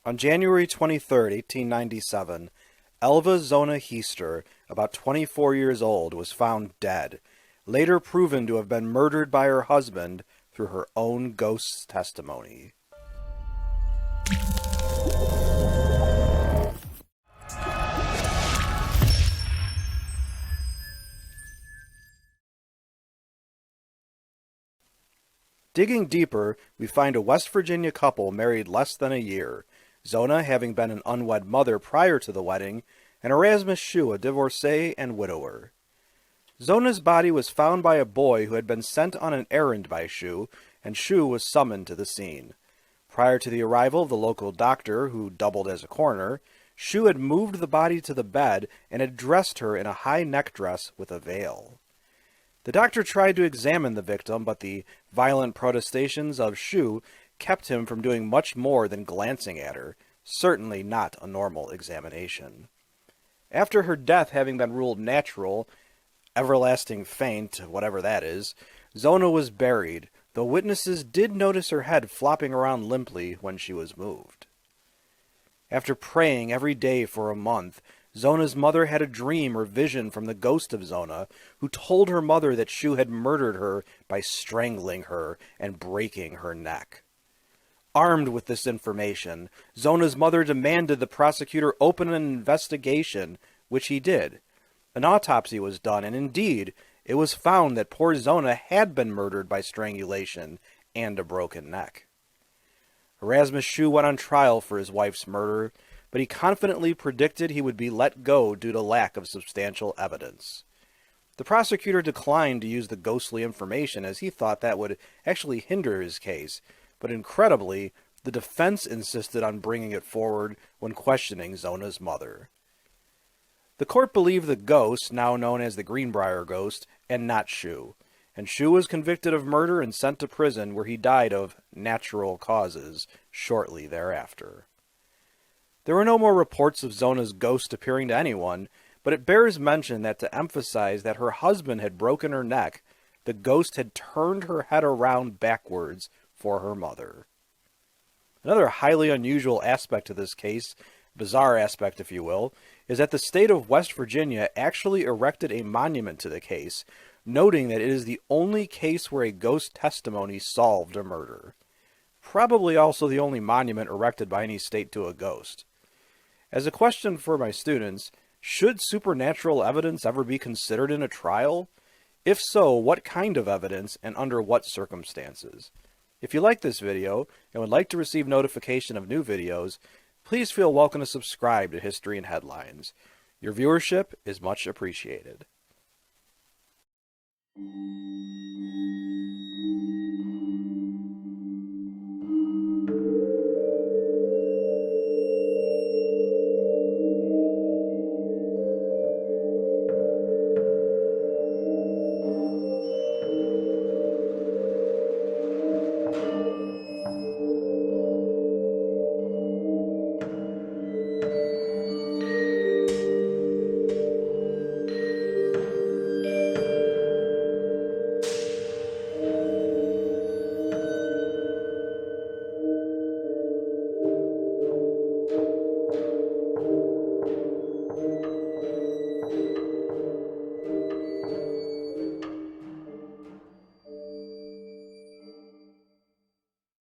On January 23, 1897, Elva Zona Heaster, about 24 years old, was found dead, later proven to have been murdered by her husband through her own ghost's testimony. Digging deeper, we find a West Virginia couple married less than a year, Zona having been an unwed mother prior to the wedding, and Erasmus Shue, a divorcee and widower. Zona's body was found by a boy who had been sent on an errand by Shue, and Shue was summoned to the scene. Prior to the arrival of the local doctor, who doubled as a coroner, Shue had moved the body to the bed and had dressed her in a high neck dress with a veil. The doctor tried to examine the victim, but the violent protestations of Shue kept him from doing much more than glancing at her, certainly not a normal examination. After her death having been ruled natural, everlasting faint, whatever that is, Zona was buried, though witnesses did notice her head flopping around limply when she was moved. After praying every day for a month, Zona's mother had a dream or vision from the ghost of Zona, who told her mother that Shue had murdered her by strangling her and breaking her neck. Armed with this information, Zona's mother demanded the prosecutor open an investigation, which he did. An autopsy was done, and indeed, it was found that poor Zona had been murdered by strangulation and a broken neck. Erasmus Shue went on trial for his wife's murder, but he confidently predicted he would be let go due to lack of substantial evidence. The prosecutor declined to use the ghostly information as he thought that would actually hinder his case, but incredibly, the defense insisted on bringing it forward when questioning Zona's mother. The court believed the ghost, now known as the Greenbrier ghost, and not Shue, and Shue was convicted of murder and sent to prison where he died of natural causes shortly thereafter. There were no more reports of Zona's ghost appearing to anyone, but it bears mention that to emphasize that her husband had broken her neck, the ghost had turned her head around backwards for her mother. Another highly unusual aspect of this case, bizarre aspect if you will, is that the state of West Virginia actually erected a monument to the case, noting that it is the only case where a ghost testimony solved a murder. Probably also the only monument erected by any state to a ghost. As a question for my students, should supernatural evidence ever be considered in a trial? If so, what kind of evidence and under what circumstances? If you like this video and would like to receive notification of new videos, please feel welcome to subscribe to History and Headlines. Your viewership is much appreciated.